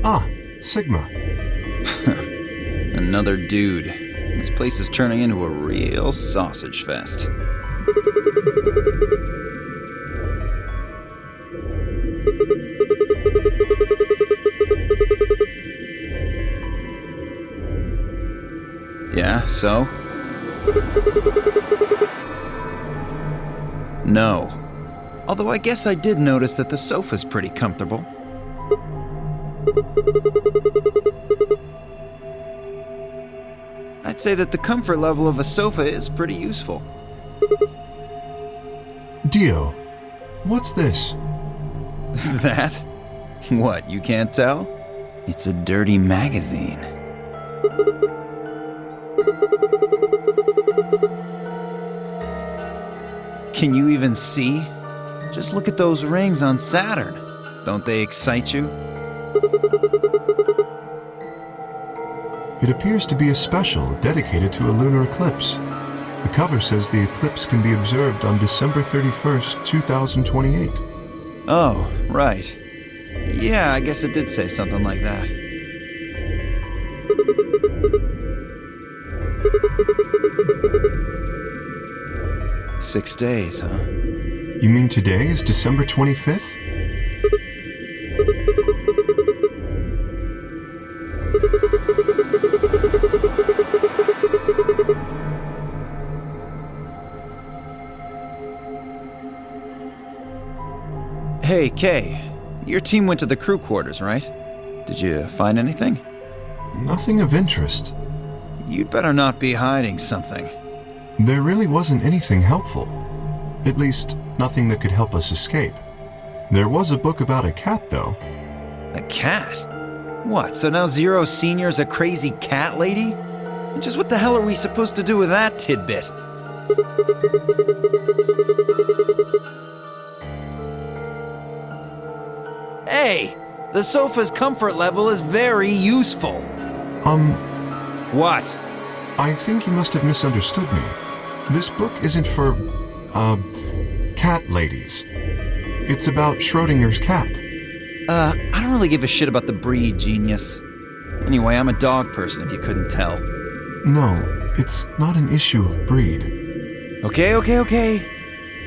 Ah, Sigma. Another dude. This place is turning into a real sausage fest. Yeah, so? No. Although I guess I did notice that the sofa's pretty comfortable. I'd say that the comfort level of a sofa is pretty useful. Dio, what's this? That? What, you can't tell? It's a dirty magazine. Can you even see? Just look at those rings on Saturn. Don't they excite you? It appears to be a special dedicated to a lunar eclipse. The cover says the eclipse can be observed on December 31st, 2028. Oh, right. Yeah, I guess it did say something like that. Six days, huh? You mean today is December 25th? Hey, Kay. Your team went to the crew quarters, right? Did you find anything? Nothing of interest. You'd better not be hiding something. There really wasn't anything helpful. At least, nothing that could help us escape. There was a book about a cat, though. A cat? What, so now Zero Senior's a crazy cat lady? And just what the hell are we supposed to do with that tidbit? Hey, the sofa's comfort level is very useful. What? I think you must have misunderstood me. This book isn't for, cat ladies. It's about Schrodinger's cat. I don't really give a shit about the breed, genius. Anyway, I'm a dog person, if you couldn't tell. No, it's not an issue of breed. Okay.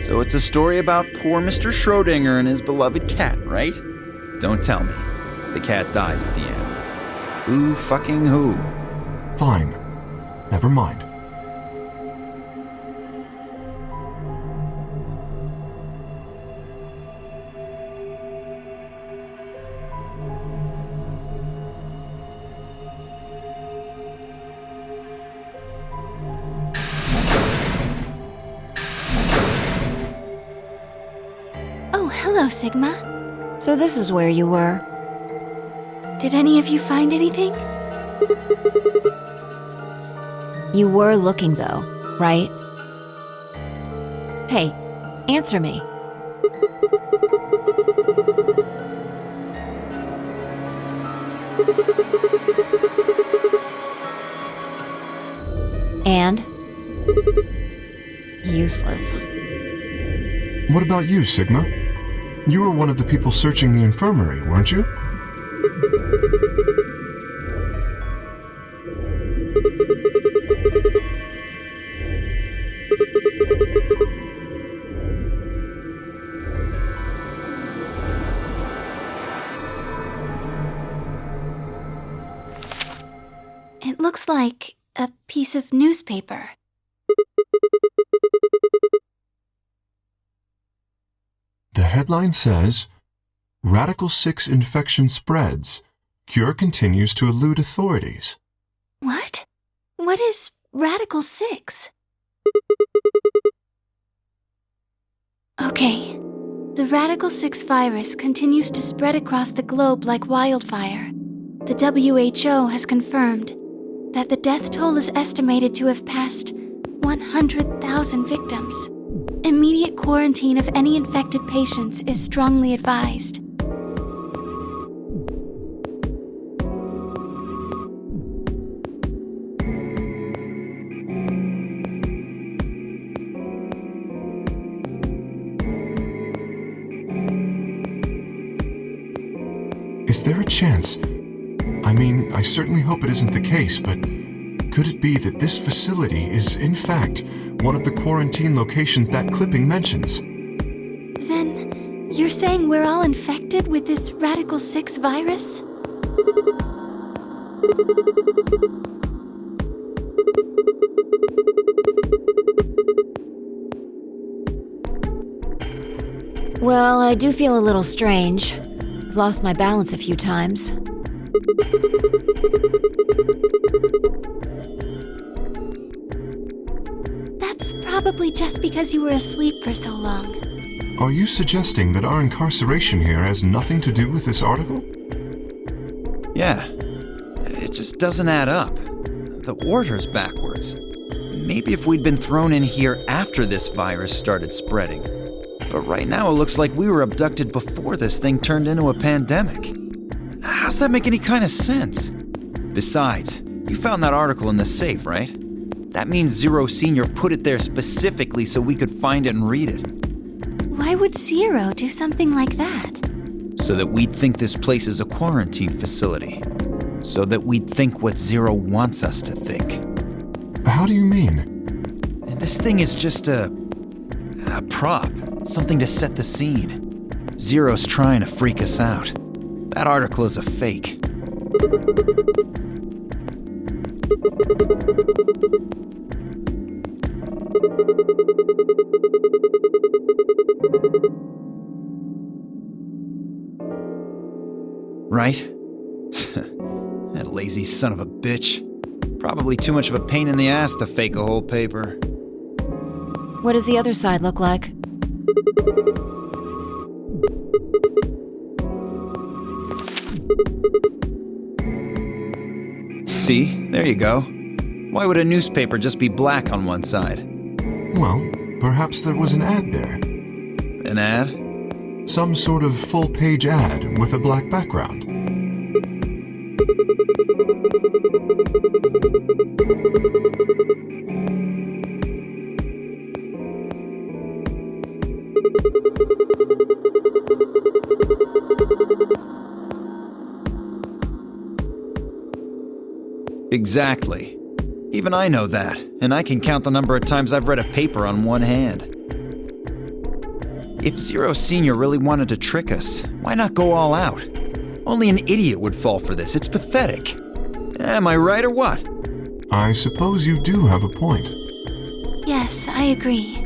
So it's a story about poor Mr. Schrodinger and his beloved cat, right? Don't tell me. The cat dies at the end. Who fucking who? Fine. Never mind. Oh, hello, Sigma. So this is where you were. Did any of you find anything? You were looking, though, right? Hey, answer me. And? Useless. What about you, Sigma? You were one of the people searching the infirmary, weren't you? It looks like a piece of newspaper. The headline says, Radical 6 infection spreads. Cure continues to elude authorities. What? What is Radical 6? Okay. The Radical 6 virus continues to spread across the globe like wildfire. The WHO has confirmed that the death toll is estimated to have passed 100,000 victims. Immediate quarantine of any infected patients is strongly advised. Is there a chance I mean, I certainly hope it isn't the case, but could it be that this facility is, in fact, one of the quarantine locations that clipping mentions? Then, you're saying we're all infected with this Radical 6 virus? Well, I do feel a little strange. I've lost my balance a few times. That's probably just because you were asleep for so long. Are you suggesting that our incarceration here has nothing to do with this article? Yeah, it just doesn't add up. The order's backwards. Maybe if we'd been thrown in here after this virus started spreading. But right now it looks like we were abducted before this thing turned into a pandemic. How's that make any kind of sense? Besides, you found that article in the safe, right? That means Zero Senior put it there specifically so we could find it and read it. Why would Zero do something like that? So that we'd think this place is a quarantine facility. So that we'd think what Zero wants us to think. How do you mean? And this thing is just a prop, something to set the scene. Zero's trying to freak us out. That article is a fake. Right? That lazy son of a bitch. Probably too much of a pain in the ass to fake a whole paper. What does the other side look like? See? There you go. Why would a newspaper just be black on one side? Well, perhaps there was an ad there. An ad? Some sort of full-page ad with a black background. Exactly. Even I know that, and I can count the number of times I've read a paper on one hand. If Zero Senior really wanted to trick us, why not go all out? Only an idiot would fall for this. It's pathetic. Am I right or what? I suppose you do have a point. Yes, I agree.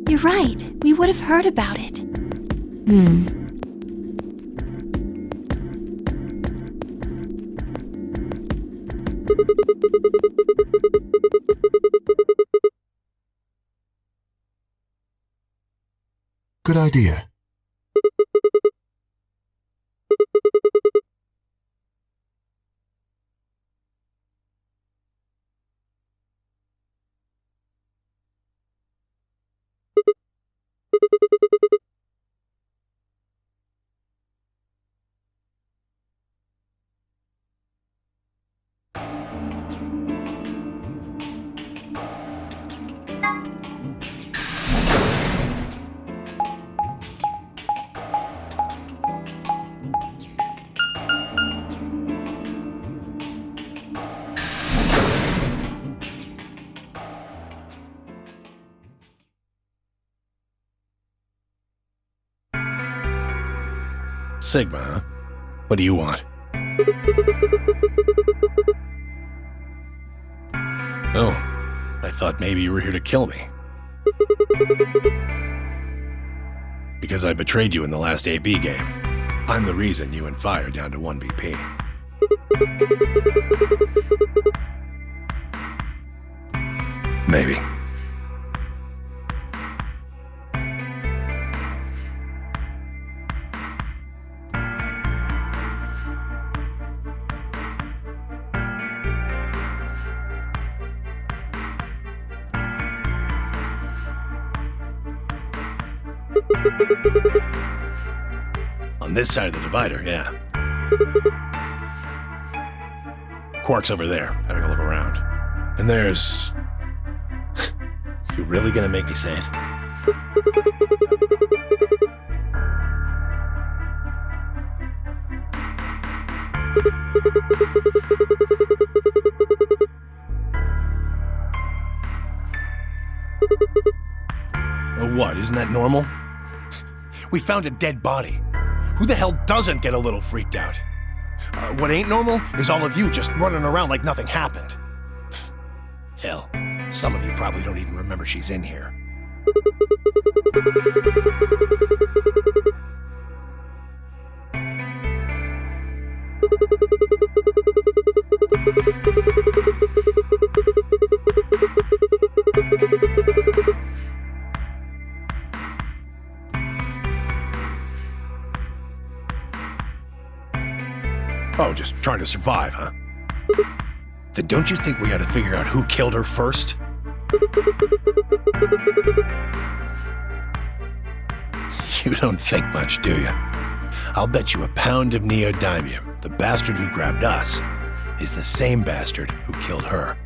You're right. We would have heard about it. Good idea. Sigma, huh? What do you want? Oh, I thought maybe you were here to kill me. Because I betrayed you in the last AB game. I'm the reason you and Fire down to 1 BP. Maybe. On this side of the divider, yeah. Quark's over there, having a look around. And there's... You really gonna make me say it? Oh, what? Isn't that normal? We found a dead body. Who the hell doesn't get a little freaked out? What ain't normal is all of you just running around like nothing happened. Hell, some of you probably don't even remember she's in here. Oh, just trying to survive, huh? Then don't you think we ought to figure out who killed her first? You don't think much, do you? I'll bet you a pound of neodymium the bastard who grabbed us is the same bastard who killed her.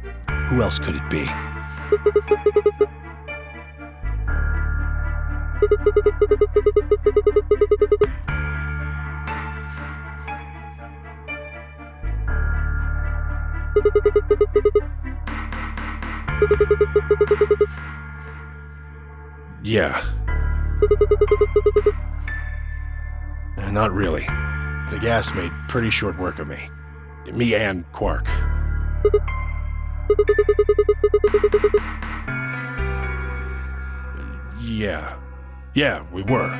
Who else could it be? Yeah. Not really. The gas made pretty short work of me. Me and Quark. Yeah, we were.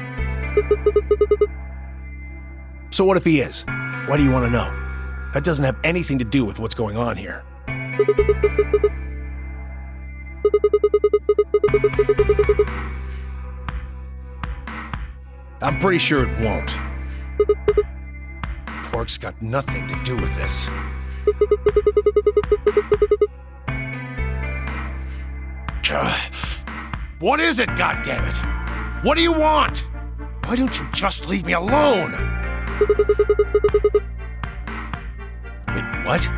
So what if he is? Why do you want to know? That doesn't have anything to do with what's going on here. I'm pretty sure it won't. Quark's got nothing to do with this. What is it, goddammit? What do you want? Why don't you just leave me alone? Wait, what?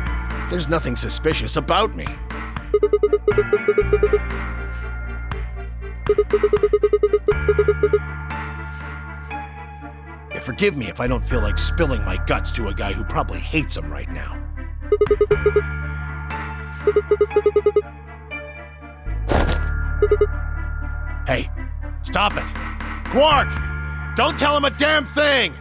There's nothing suspicious about me. Forgive me if I don't feel like spilling my guts to a guy who probably hates him right now. Hey, stop it! Quark! Don't tell him a damn thing!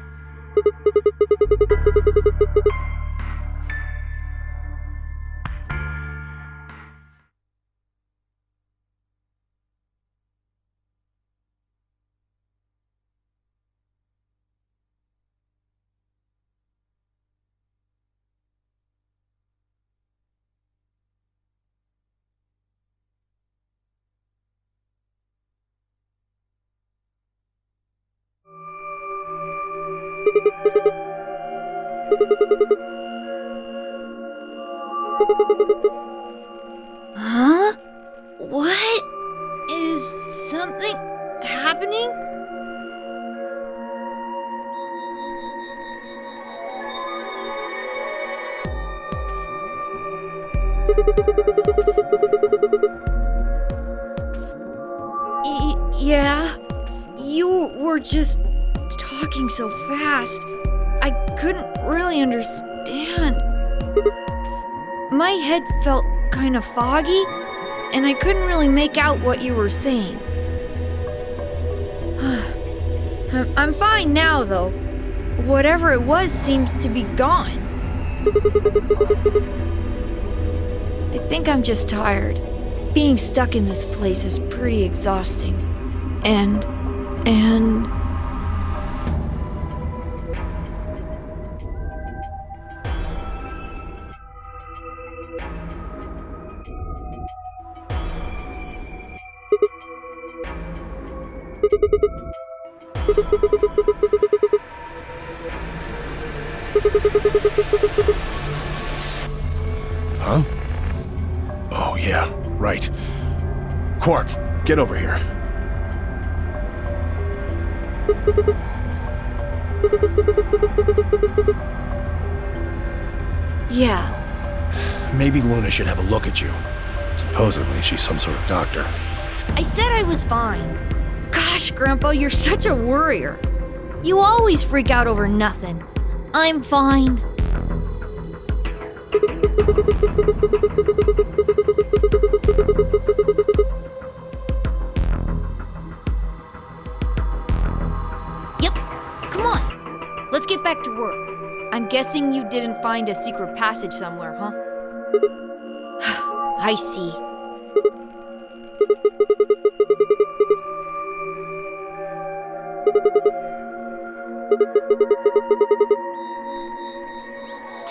Huh? What? Is something happening? Yeah? You were just talking so fast. I couldn't really understand. My head felt kind of foggy, and I couldn't really make out what you were saying. I'm fine now, though. Whatever it was seems to be gone. I think I'm just tired. Being stuck in this place is pretty exhausting. And... Huh? Oh, yeah, right. Quark, get over here. Yeah. Maybe Luna should have a look at you. Supposedly, she's some sort of doctor. I said I was fine. Gosh, Grandpa, you're such a worrier. You always freak out over nothing. I'm fine. Yep, come on. Let's get back to work. I'm guessing you didn't find a secret passage somewhere, huh? I see.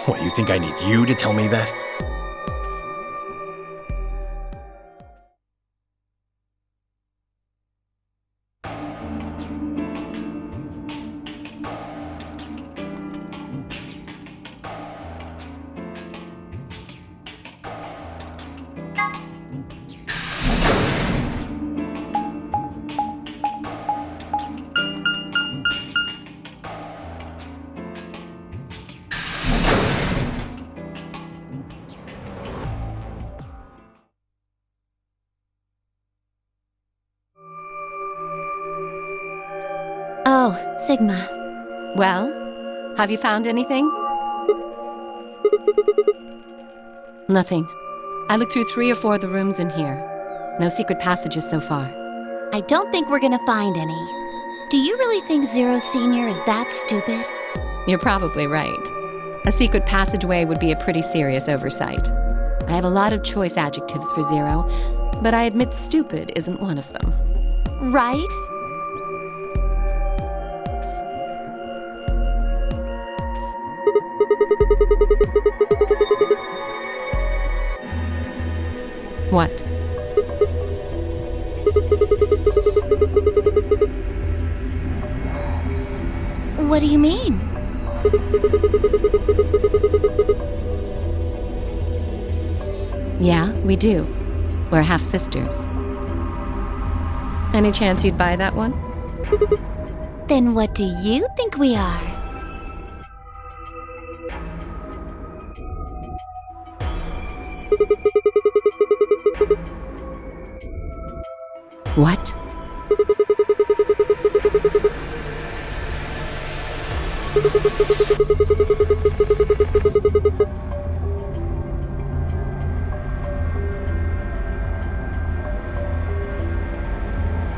What, you think I need you to tell me that? Oh, Sigma. Well, have you found anything? Nothing. I looked through 3 or 4 of the rooms in here. No secret passages so far. I don't think we're gonna find any. Do you really think Zero Senior is that stupid? You're probably right. A secret passageway would be a pretty serious oversight. I have a lot of choice adjectives for Zero, but I admit stupid isn't one of them. Right? What? What do you mean? Yeah, we do. We're half-sisters. Any chance you'd buy that one? Then what do you think we are? What?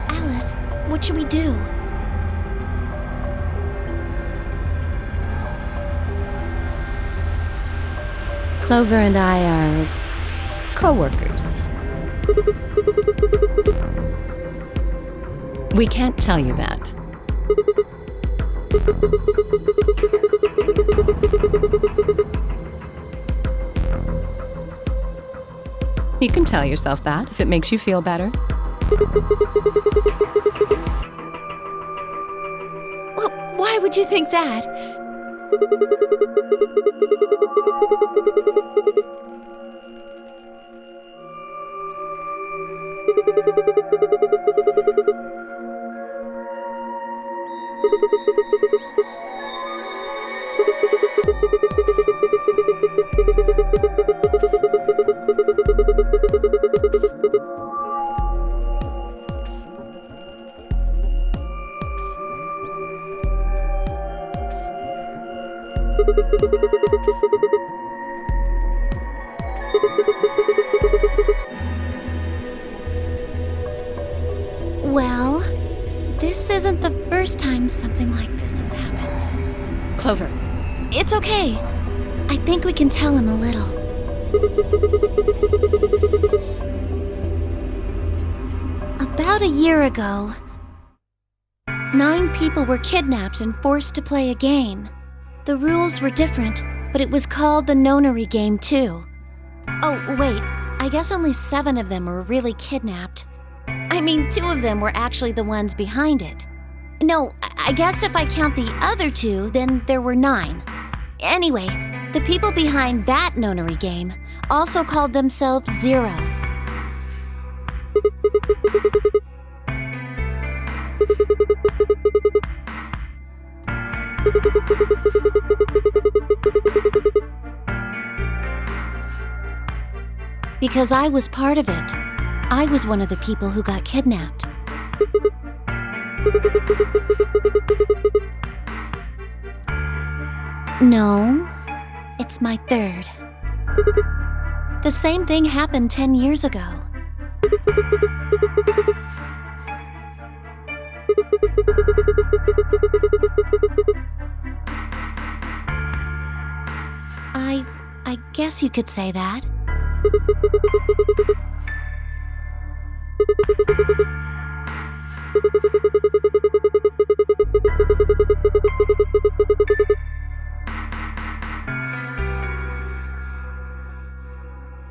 Alice, what should we do? Clover and I are co-workers. We can't tell you that. You can tell yourself that if it makes you feel better. Well, why would you think that? Well, this isn't the first time something like this has happened. Clover. It's okay. I think we can tell him a little. About a year ago, 9 people were kidnapped and forced to play a game. The rules were different, but it was called the Nonary Game too. Oh, wait, I guess only 7 of them were really kidnapped. I mean, 2 of them were actually the ones behind it. No, I guess if I count the other 2, then there were 9. Anyway, the people behind that Nonary Game also called themselves Zero. Because I was part of it. I was one of the people who got kidnapped. No, it's my third. The same thing happened 10 years ago. I guess you could say that.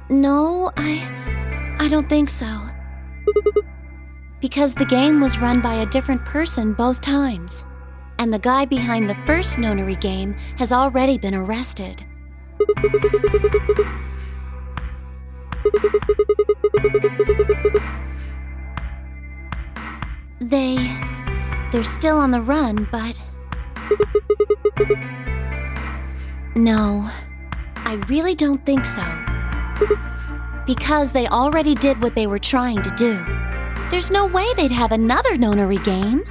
No, I don't think so. Because the game was run by a different person both times. And the guy behind the first Nonary game has already been arrested. They're still on the run, but... No, I really don't think so. Because they already did what they were trying to do. There's no way they'd have another Nonary game.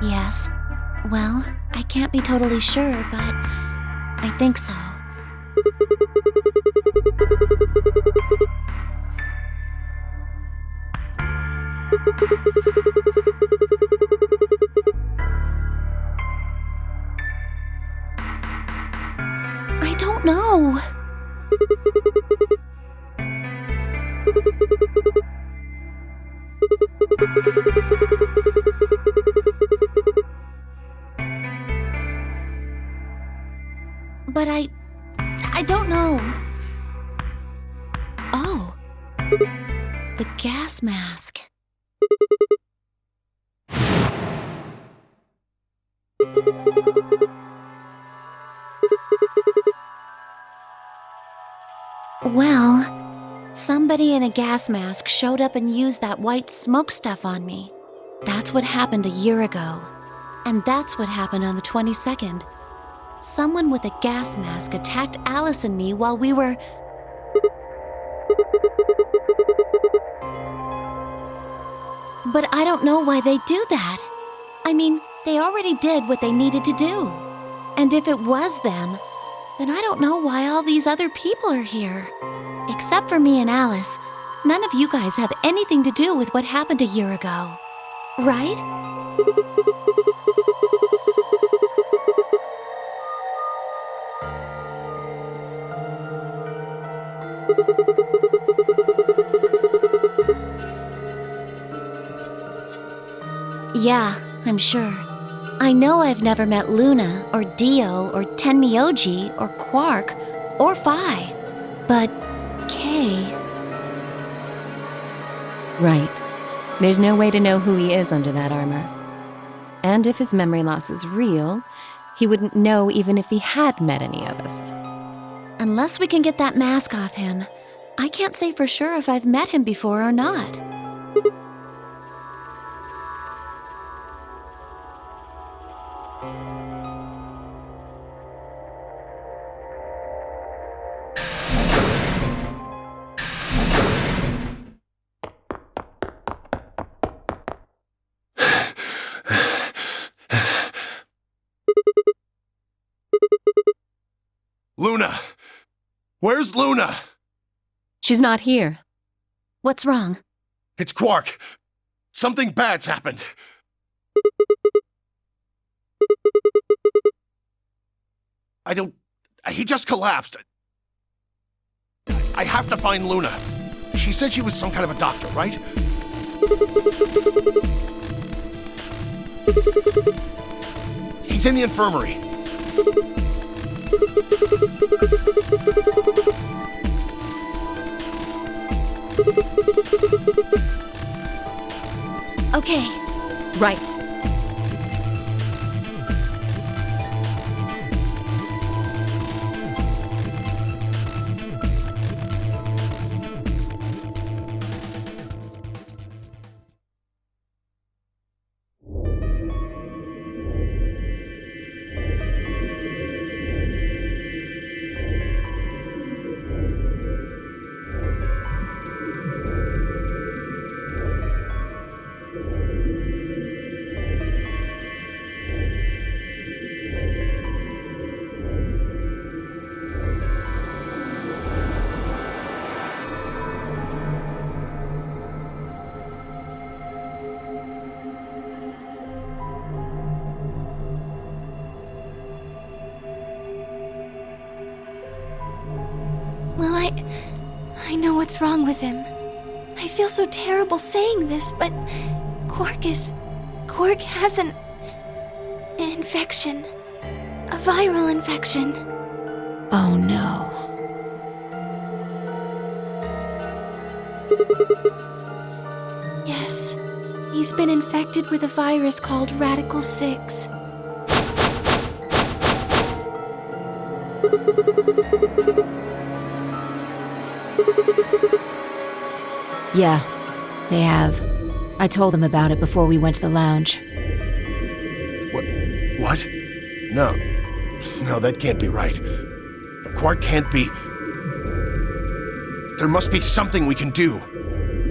Yes. Well, I can't be totally sure, but I think so. I don't know. But I don't know. Oh, the gas mask. Well, somebody in a gas mask showed up and used that white smoke stuff on me. That's what happened a year ago. And that's what happened on the 22nd. Someone with a gas mask attacked Alice and me while we were... But I don't know why they do that. I mean, they already did what they needed to do. And if it was them, then I don't know why all these other people are here. Except for me and Alice, none of you guys have anything to do with what happened a year ago. Right? Yeah, I'm sure. I know I've never met Luna, or Dio, or Tenmyoji, or Quark, or Phi. But Kay... Right. There's no way to know who he is under that armor. And if his memory loss is real, he wouldn't know even if he had met any of us. Unless we can get that mask off him, I can't say for sure if I've met him before or not. Luna! Where's Luna? She's not here. What's wrong? It's Quark. Something bad's happened. He just collapsed. I have to find Luna. She said she was some kind of a doctor, right? He's in the infirmary. Okay. Right. Well, I know what's wrong with him. I feel so terrible saying this, but Quark has an infection. A viral infection. Oh no. Yes, he's been infected with a virus called Radical 6. Yeah, they have. I told them about it before we went to the lounge. What? No. No, that can't be right. Quark can't be... There must be something we can do.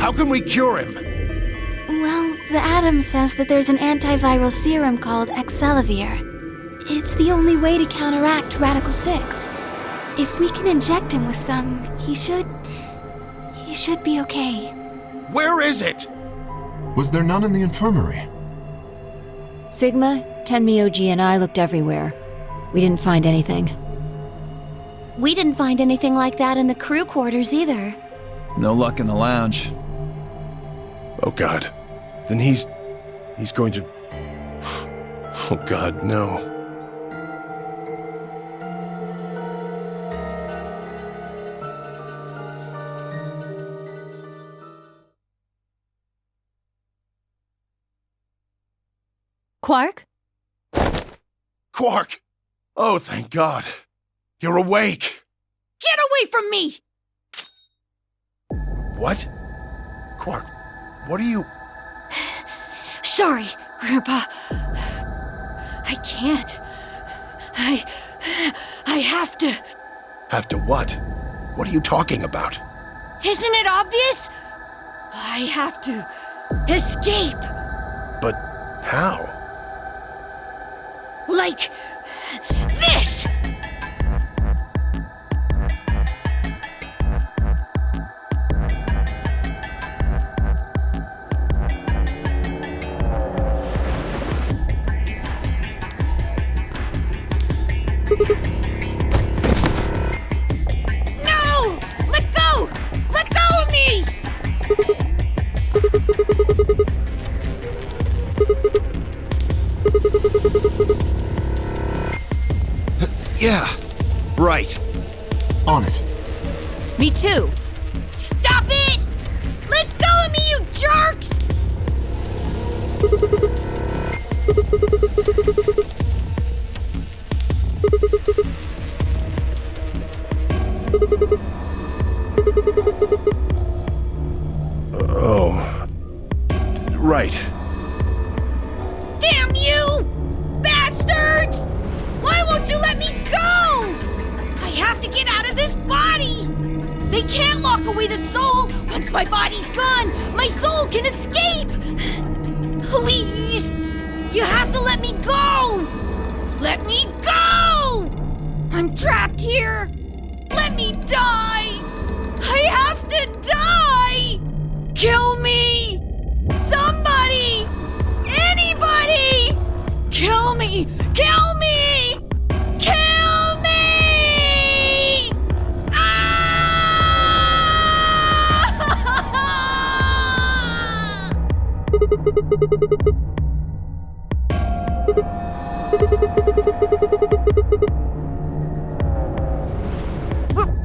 How can we cure him? Well, the Atom says that there's an antiviral serum called Excelavir. It's the only way to counteract Radical 6. If we can inject him with some, he should be okay. Where is it? Was there none in the infirmary? Sigma, Tenmyoji, and I looked everywhere. We didn't find anything. We didn't find anything like that in the crew quarters either. No luck in the lounge. Oh God. Then he's going to... Oh God, no. Quark? Quark! Oh, thank God. You're awake. Get away from me! What? Quark, what are you... Sorry, Grandpa. I can't. I have to. Have to what? What are you talking about? Isn't it obvious? I have to escape. But how? Like this! No! Let go! Let go of me! Yeah, right. On it. Me too. Stop it! Let go of me, you jerks! Oh. Right. Damn you! Bastards! Why won't you let me go? I have to get out of this body! They can't lock away the soul! Once my body's gone, my soul can escape! Please! You have to let me go! Let me go! I'm trapped here! Let me die! I have to die! Kill me! Somebody! Anybody! Kill me! Kill me! Kill me!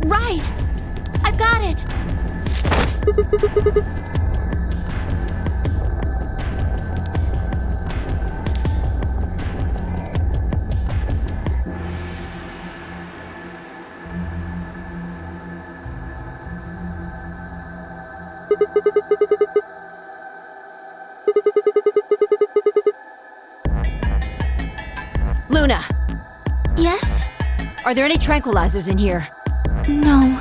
Right! I've got it! Luna, Yes? are there any tranquilizers in here? No.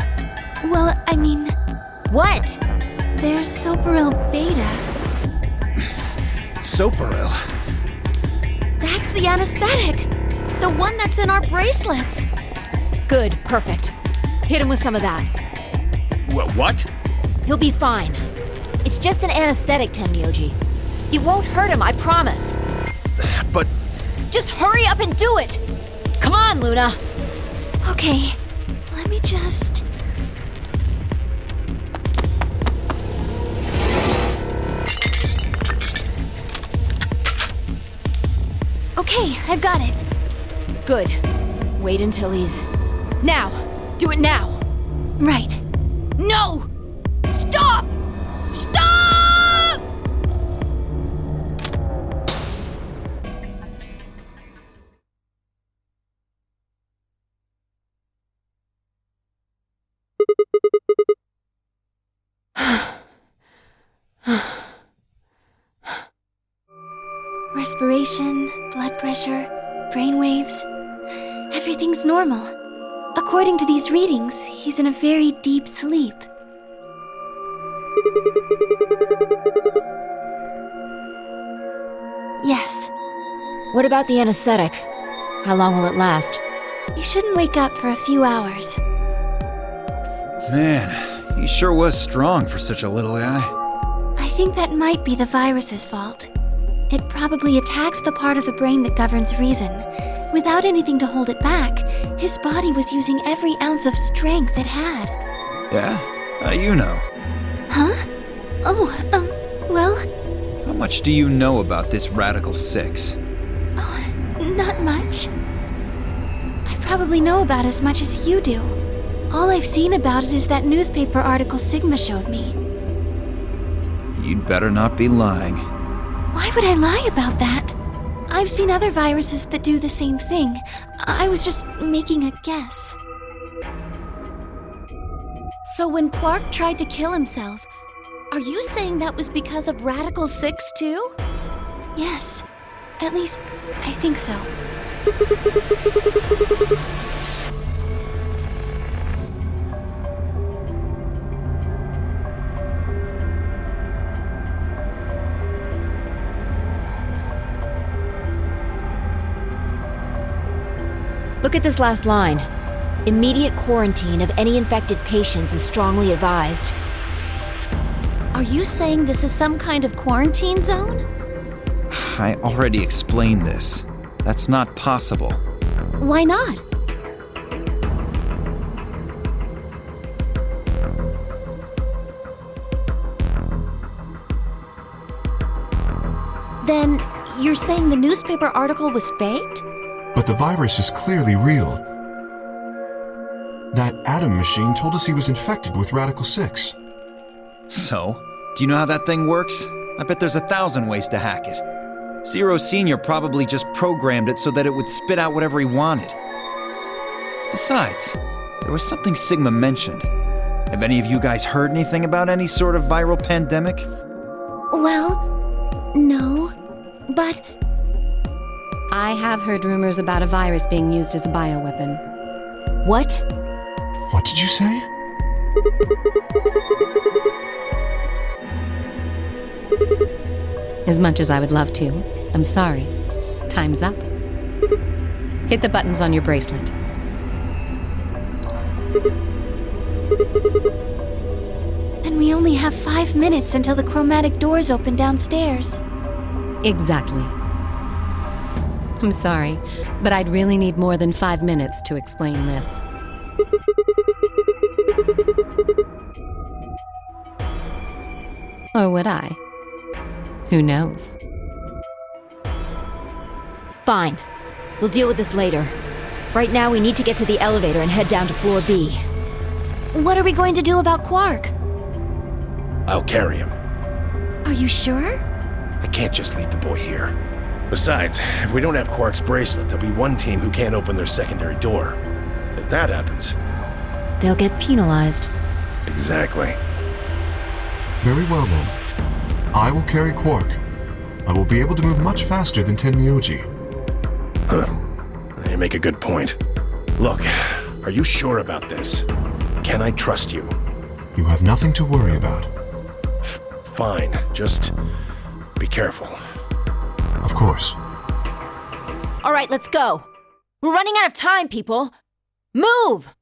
Well, I mean, What? there's Soparil Beta. Soparil? That's the anesthetic! The one that's in our bracelets! Good, perfect. Hit him with some of that. What? He'll be fine. It's just an anesthetic, Tenmyoji. It won't hurt him, I promise. But Just hurry up and do it! Come on, Luna! Okay, let me just... Okay, I've got it. Good. Wait until he's... Now! Do it now! Right. No! Stop! Stop! Respiration, blood pressure, brain waves. Everything's normal. According to these readings, he's in a very deep sleep. Yes, What about the anesthetic? How long will it last? he shouldn't wake up for a few hours. Man, he sure was strong for such a little guy. I think that might be the virus's fault. It probably attacks the part of the brain that governs reason. Without anything to hold it back, his body was using every ounce of strength it had. Yeah? How do you know? Huh? Oh, well, How much do you know about this Radical 6? not much. I probably know about as much as you do. All I've seen about it is that newspaper article Sigma showed me. You'd better not be lying. Why would I lie about that? I've seen other viruses that do the same thing. I was just making a guess. So when Quark tried to kill himself, are you saying that was because of Radical 6 too? Yes. At least, I think so. Look at this last line. Immediate quarantine of any infected patients is strongly advised. Are you saying this is some kind of quarantine zone? I already explained this. That's not possible. Why not? Then you're saying the newspaper article was faked? But the virus is clearly real. That Atom machine told us he was infected with Radical 6. So, do you know how that thing works? I bet there's 1,000 ways to hack it. Zero Senior probably just programmed it so that it would spit out whatever he wanted. Besides, there was something Sigma mentioned. Have any of you guys heard anything about any sort of viral pandemic? Well, no, but I have heard rumors about a virus being used as a bioweapon. What? What did you say? As much as I would love to, I'm sorry. Time's up. Hit the buttons on your bracelet. Then we only have 5 minutes until the chromatic doors open downstairs. Exactly. I'm sorry, but I'd really need more than 5 minutes to explain this. Or would I? Who knows? Fine. We'll deal with this later. Right now, we need to get to the elevator and head down to floor B. what are we going to do about Quark? I'll carry him. Are you sure? I can't just leave the boy here. Besides, if we don't have Quark's bracelet, there'll be one team who can't open their secondary door. If that happens... They'll get penalized. Exactly. Very well then. I will carry Quark. I will be able to move much faster than Tenmyoji. You make a good point. Look, are you sure about this? Can I trust you? You have nothing to worry about. Fine, just be careful. Of course. All right, let's go. We're running out of time, people. Move!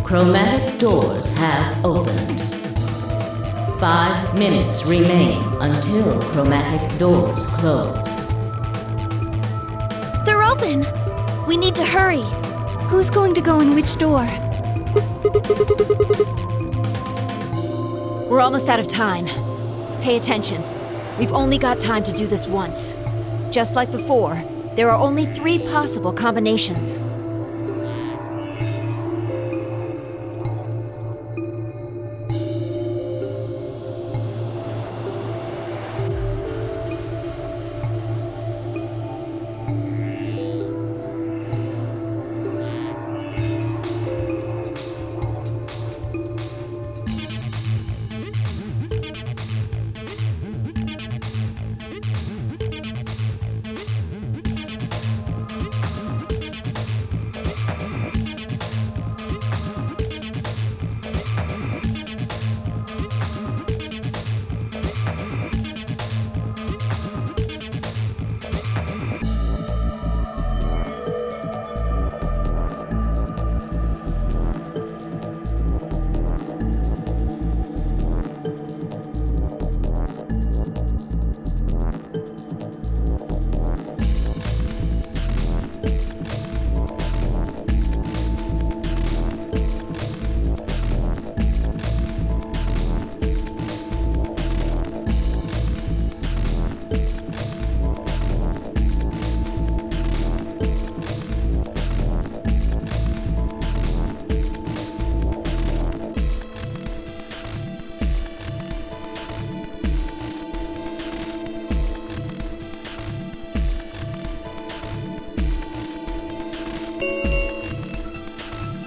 Chromatic doors have opened. 5 minutes remain until chromatic doors close. They're open! We need to hurry. Who's going to go in which door? We're almost out of time. Pay attention. We've only got time to do this once. Just like before, there are only 3 possible combinations.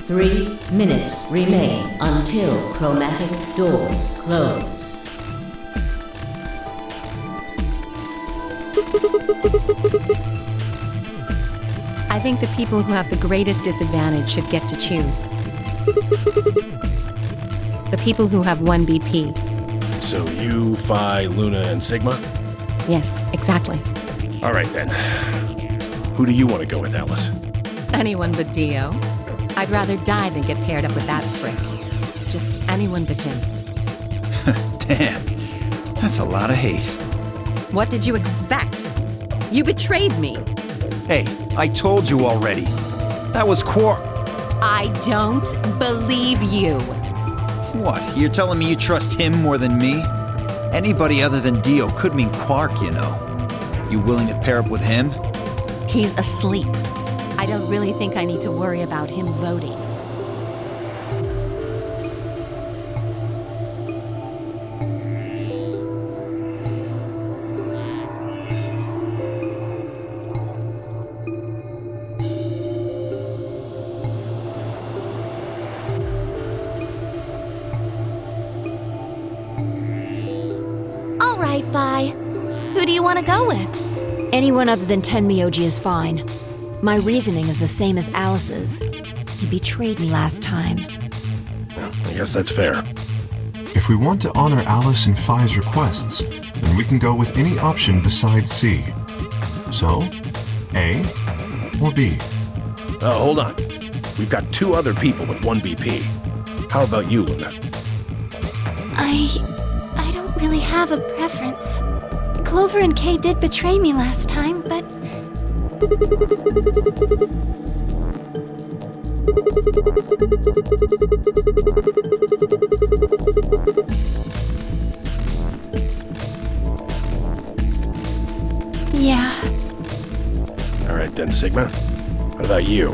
Three minutes remain until chromatic doors close. I think the people who have the greatest disadvantage should get to choose. The people who have 1 BP. So you, Phi, Luna, and Sigma? Yes, exactly. All right then. Who do you want to go with, Alice? Anyone but Dio. I'd rather die than get paired up with that prick. Just anyone but him. Damn, that's a lot of hate. What did you expect? You betrayed me. Hey, I told you already. That was Quark. I don't believe you. What, you're telling me you trust him more than me? Anybody other than Dio could mean Quark, you know. You willing to pair up with him? He's asleep. I don't really think I need to worry about him voting. All right, Vi. Who do you want to go with? Anyone other than Tenmyoji is fine. My reasoning is the same as Alice's. He betrayed me last time. Well, I guess that's fair. If we want to honor Alice and Phi's requests, then we can go with any option besides C. So, A or B? Hold on. We've got 2 other people with 1 BP. How about you, Luna? I don't really have a preference. Clover and Kay did betray me last time, but... Yeah. All right then, Sigma. What about you?